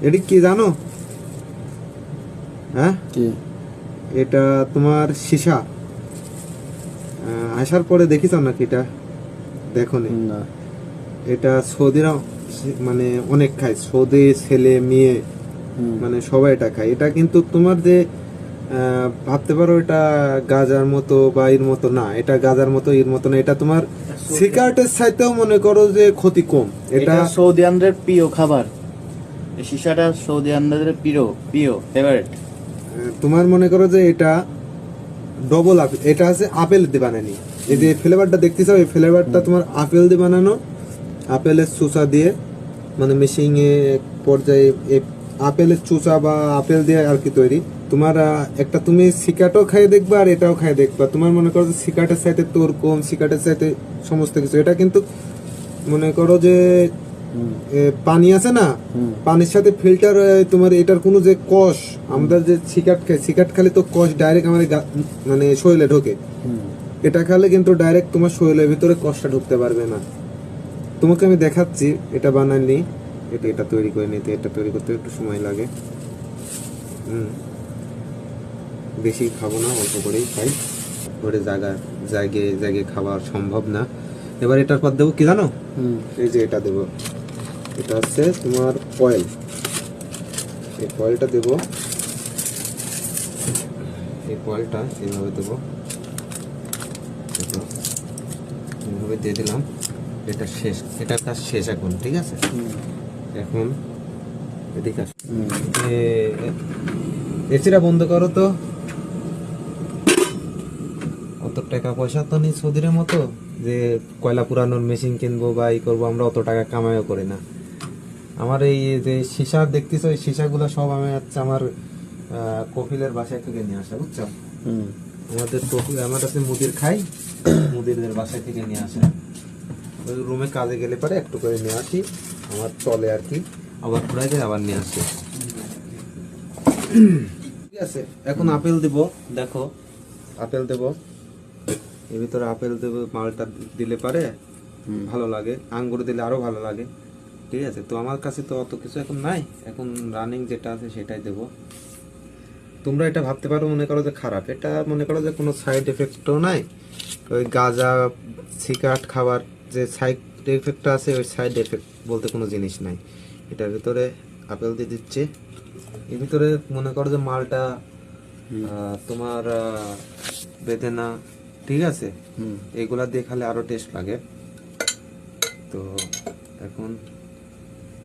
এটা কি জানো? হ্যাঁ, কি এটা তোমার সীসা। আসার পরে দেখিস নাকি? এটা দেখো নি? না এটা সৌদিরা মানে অনেক খায়, সৌদি ছেলে মেয়ে মানে সবাই এটা খায়। এটা কিন্তু তোমার যে ভাবতে পারো এটা গাজার মতো বা এর মতো না, এটা গাজার মতো এর মতো না, এটা তোমার সিগারেটের চাইতেও মনে করো যে ক্ষতি কম। এটা সৌদিয়ানদের প্রিয় খাবার, এই সীসাটা সৌদিয়ানদের প্রিয় প্রিয় ফেভারিট। তোমার মনে করো যে এটা ডবল আপেল, এটা আছে আপেল দিয়ে বানানি। এই যে ফ্লেভারটা দেখতেছো, এই ফ্লেভারটা তোমার আপেল দিয়ে বানানো, আপেলের চুষা দিয়ে মানে মেশিং এ পর্যায়ে আপেলের চুষা বা আপেল দিয়ে আর কি তৈরি। তোমার একটা তুমি সিকাটও খাই দেখবা আর এটাও খাই দেখবা। তোমার মনে করো যে সিকাটের সাথে তোর কম, সিকাটের সাথে সমস্ত কিছু। এটা কিন্তু মনে করো যে পানি আছে না, পানির সাথে ফিল্টার তোমার এটার কোনো যে কষ, আমরা যে সিগারেট খাই, সিগারেট খালে তো কষ ডাইরেক্ট আমাদের মানে শরীরে ঢোকে। এটা খেলে কিন্তু ডাইরেক্ট তোমার শরীরের ভিতরে কষটা ঢুকতে পারবে না। তোমাকে আমি দেখাচ্ছি এটা বানাইনি, এটা তৈরি করে নিতে, এটা তৈরি করতে একটু সময় লাগে। বেশি খাবো না, অল্প করেই খাই, করে জায়গায় খাওয়া সম্ভব না। এবার এটার পর দেবো কি জানো? এই যে এটা দেবো, এটা হচ্ছে তোমার অয়েল। এই অয়েলটা দেবো, এই অয়েলটা এইভাবে দেবো, এইভাবে দিয়ে দিলাম। এটা শেষ, এটার কাজ শেষ এখন, ঠিক আছে? এখন এদিকে এসিটা বন্ধ করো তো। অত টাকা পয়সা তো নেই সৌদির মতো যে কয়লা পুরানোর মেশিন কিনবো বা ই করবো, আমরা অত টাকা কামাইও করি না। আমার এই যে সীসা দেখতেছো, এই সীসাগুলো সব আমি হচ্ছে আমার কপিলের বাসায় থেকে নিয়ে আসা, বুঝছো? আমাদের কপিল আমার কাছে মুদির খাই, মুদিরদের বাসায় থেকে নিয়ে আসা। ওই রুমে কাজে গেলে পরে একটু করে নিয়ে আসি, আমার চলে আর কি। আবার ফুরাই যায় আবার নিয়ে আসি। ঠিক আছে, এখন আপেল দেবো। দেখো আপেল দেবো, এর ভিতরে আপেল দেবো। মালটা দিলে পারে ভালো লাগে, আঙ্গুর দিলে আরো ভালো লাগে, ঠিক আছে? তো আমার কাছে তো অত কিছু এখন নাই, এখন রানিং যেটা আছে সেটাই দেব। তোমরা এটা ভাবতে পারো মনে করো যে খারাপ, এটা মনে করো যে কোনো সাইড এফেক্টও নাই। ওই গাঁজা সিগারেট খাবার যে সাইড এফেক্ট আছে, ওই সাইড এফেক্ট বলতে কোনো জিনিস নাই। এটার ভিতরে আপেল দিয়ে দিচ্ছে, এর ভিতরে মনে করো যে মালটা তোমার বেদেনা, ঠিক আছে? এগুলা দিয়ে খালে আরো টেস্ট লাগে। তো এখন